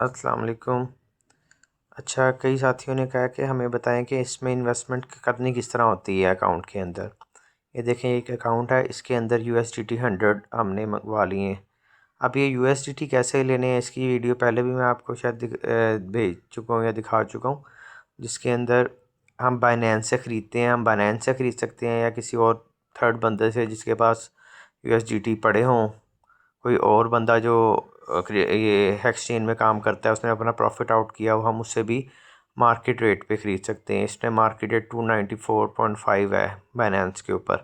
अस्सलाम वालेकुम। अच्छा, कई साथियों ने कहा कि हमें बताएं कि इसमें इन्वेस्टमेंट करनी किस तरह होती है अकाउंट के अंदर। ये देखें, एक अकाउंट है, इसके अंदर USDT 100 हमने मंगवा लिए हैं। अब ये USDT कैसे लेने हैं, इसकी वीडियो पहले भी मैं आपको शायद भेज चुका हूँ या दिखा चुका हूँ, जिसके अंदर हम बाइनेंस से ख़रीदते हैं। हम बाइनेंस से ख़रीद सकते हैं या किसी और थर्ड बंदे से जिसके पास USDT पड़े हों। कोई और बंदा जो ये एक्सचेंज में काम करता है, उसने अपना प्रॉफिट आउट किया हो, हम उससे भी मार्केट रेट पे ख़रीद सकते हैं। इसमें मार्केट रेट 294.5 है बाइनेंस के ऊपर।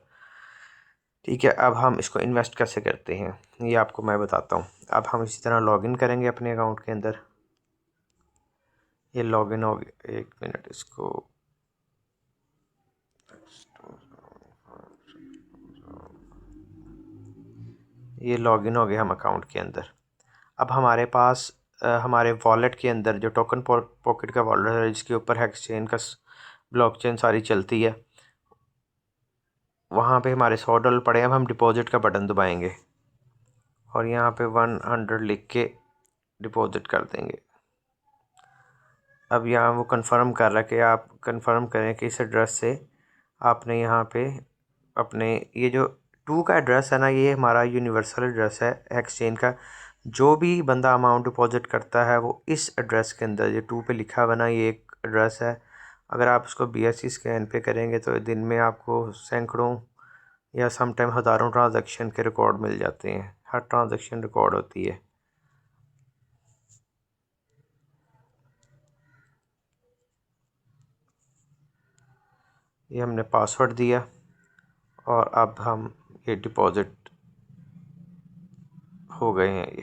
ठीक है, अब हम इसको इन्वेस्ट कैसे करते हैं ये आपको मैं बताता हूँ। अब हम इसी तरह लॉगिन करेंगे अपने अकाउंट के अंदर। ये लॉगिन हो गया, एक मिनट इसको ये लॉगिन हो गया हम अकाउंट के अंदर। अब हमारे पास हमारे वॉलेट के अंदर जो टोकन पॉकेट का वॉलेट है, जिसके ऊपर एक्सचेंज का ब्लॉकचेन सारी चलती है, वहाँ पे हमारे $100 पड़े हैं। अब हम डिपॉजिट का बटन दबाएंगे और यहाँ पे 100 लिख के डिपॉजिट कर देंगे। अब यहाँ वो कंफर्म कर रहा है कि आप कंफर्म करें कि इस एड्रेस से आपने यहाँ पे अपने ये जो 2 का एड्रेस है ना, ये हमारा यूनिवर्सल एड्रेस है एक्सचेंज का। जो भी बंदा अमाउंट डिपॉजिट करता है वो इस एड्रेस के अंदर, ये 2 पे लिखा हुआ ना, ये एक एड्रेस है। अगर आप उसको BSC स्कैन पे करेंगे तो दिन में आपको सैकड़ों या समटाइम हज़ारों ट्रांजैक्शन के रिकॉर्ड मिल जाते हैं। हर ट्रांजैक्शन रिकॉर्ड होती है। ये हमने पासवर्ड दिया और अब हम ये डिपॉजिट हो गए हैं। ये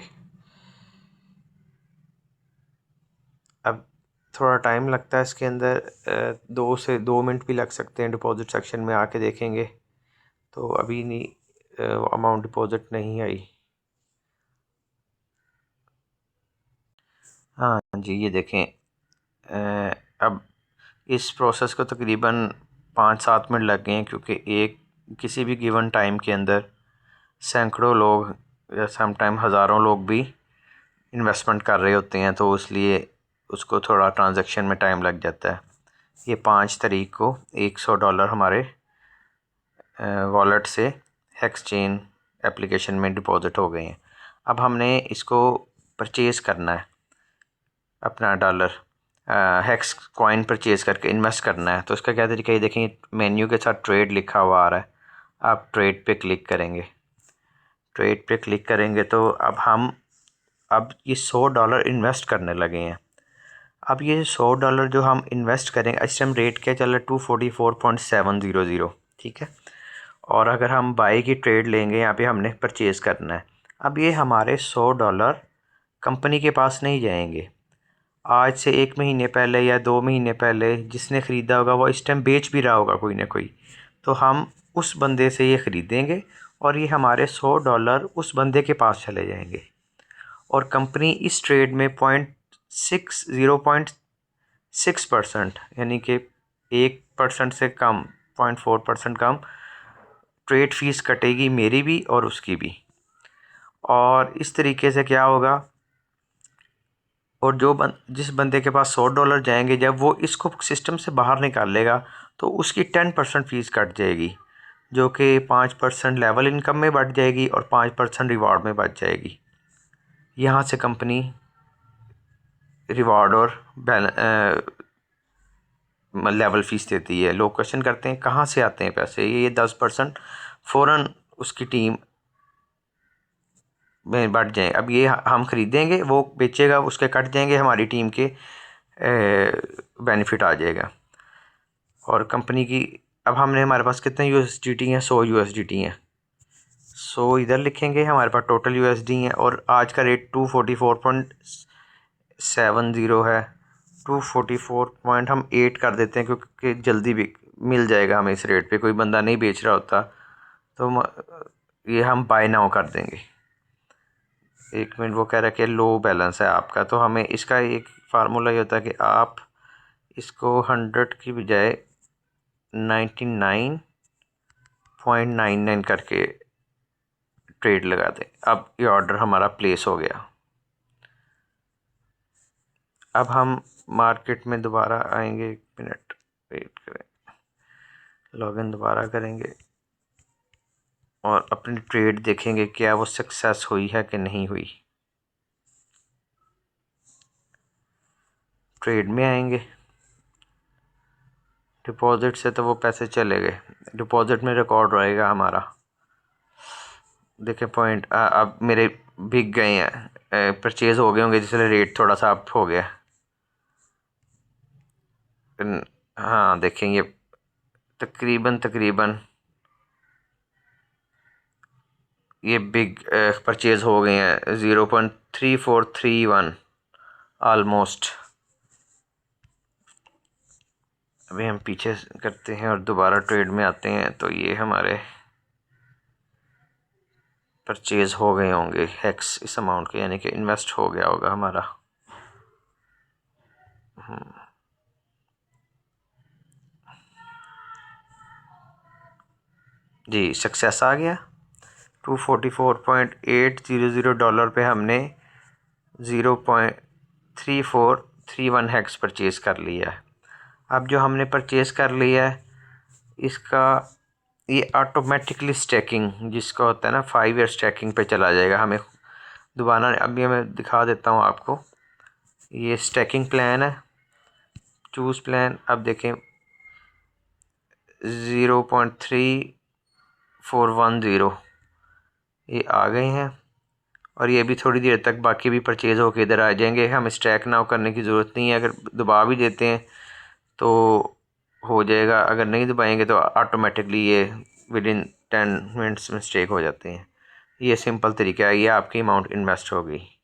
अब थोड़ा टाइम लगता है इसके अंदर, 2 से 2 मिनट भी लग सकते हैं। डिपॉजिट सेक्शन में आके देखेंगे तो अभी नहीं अमाउंट डिपॉजिट नहीं आई। हाँ जी, ये देखें, अब इस प्रोसेस को तकरीबन 5-7 मिनट लग गए हैं, क्योंकि एक किसी भी गिवन टाइम के अंदर सैकड़ों लोग या समटाइम हज़ारों लोग भी इन्वेस्टमेंट कर रहे होते हैं, तो इसलिए उसको थोड़ा ट्रांजैक्शन में टाइम लग जाता है। ये 5 तारीख को $100 हमारे वॉलेट से एक्सचेंज एप्लीकेशन में डिपॉजिट हो गए हैं। अब हमने इसको परचेज़ करना है, अपना डॉलर हेक्स कॉइन परचेज़ करके इन्वेस्ट करना है। तो इसका क्या तरीका है, देखें, मेन्यू के साथ ट्रेड लिखा हुआ आ रहा है। आप ट्रेड पे क्लिक करेंगे। ट्रेड पे क्लिक करेंगे तो अब ये $100 इन्वेस्ट करने लगे हैं। अब ये $100 जो हम इन्वेस्ट करेंगे, इस टाइम रेट क्या चल रहा है, 244.700। ठीक है, और अगर हम बाई की ट्रेड लेंगे, यहाँ पे हमने परचेज़ करना है। अब ये हमारे $100 कंपनी के पास नहीं जाएंगे। आज से 1 महीने पहले या 2 महीने पहले जिसने ख़रीदा होगा वो इस टाइम बेच भी रहा होगा कोई ना कोई, तो हम उस बंदे से ये ख़रीदेंगे और ये हमारे $100 उस बंदे के पास चले जाएंगे। और कंपनी इस ट्रेड में 0.6% यानी कि 1% से कम, 0.4% कम ट्रेड फीस कटेगी, मेरी भी और उसकी भी। और इस तरीके से क्या होगा, और जिस बंदे के पास $100 जाएंगे, जब वो इसको सिस्टम से बाहर निकालेगा तो उसकी 10% फ़ीस कट जाएगी, जो कि 5% लेवल इनकम में बढ़ जाएगी और 5% रिवार्ड में बच जाएगी। यहाँ से कंपनी रिवार्ड और लेवल फ़ीस देती है। लोग क्वेश्चन करते हैं कहाँ से आते हैं पैसे, ये 10% फ़ौरन उसकी टीम में बढ़ जाए। अब ये हम ख़रीदेंगे, वो बेचेगा, उसके कट जाएंगे, हमारी टीम के बेनिफिट आ जाएगा। और कंपनी की, अब हमारे पास कितने USDT हैं, 100 USDT हैं। 100 इधर लिखेंगे, हमारे पास टोटल USD हैं और आज का रेट 244.70 है। 244 हम 8 कर देते हैं, क्योंकि जल्दी भी मिल जाएगा हमें इस रेट पे, कोई बंदा नहीं बेच रहा होता, तो ये हम बाय नाउ कर देंगे। 1 मिनट, वो कह रहा है कि लो बैलेंस है आपका, तो हमें इसका एक फार्मूला ये होता है कि आप इसको 100 की बजाय 99.99 करके ट्रेड लगा दें। अब ये ऑर्डर हमारा प्लेस हो गया। अब हम मार्केट में दोबारा आएंगे, 1 मिनट वेट करें, लॉगिन दोबारा करेंगे और अपनी ट्रेड देखेंगे क्या वो सक्सेस हुई है कि नहीं हुई। ट्रेड में आएंगे, डिपॉजिट से तो वो पैसे चले गए, डिपॉजिट में रिकॉर्ड रहेगा हमारा। देखें पॉइंट अब मेरे बिक गए हैं, परचेज हो गए होंगे, जिसलिए रेट थोड़ा सा अप हो गया। हाँ देखेंगे तकरीबन ये बिग परचेज हो गए हैं 0.3431 ऑलमोस्ट। अभी हम पीछे करते हैं और दोबारा ट्रेड में आते हैं, तो ये हमारे परचेज हो गए होंगे हेक्स इस अमाउंट के, यानी कि इन्वेस्ट हो गया होगा हमारा। जी सक्सेस आ गया। $244.800 पे हमने 0.3431 हेक्स परचेज़ कर लिया है। अब जो हमने परचेज़ कर लिया है इसका ये ऑटोमेटिकली स्टैकिंग जिसका होता है ना 5 ईयर स्टैकिंग पे चला जाएगा। हमें दोबारा अभी मैं दिखा देता हूँ आपको, ये स्टैकिंग प्लान है, चूज़ प्लान। अब देखें 0.3410 ये आ गए हैं और ये भी थोड़ी देर तक बाकी भी परचेज़ होकर इधर आ जाएंगे। हम स्टैक नाउ करने की ज़रूरत नहीं है, अगर दबा भी देते हैं तो हो जाएगा, अगर नहीं दबाएंगे तो ऑटोमेटिकली ये विदिन 10 मिनट्स में स्टेक हो जाते हैं। ये सिंपल तरीका है, ये आपकी अमाउंट इन्वेस्ट हो गई।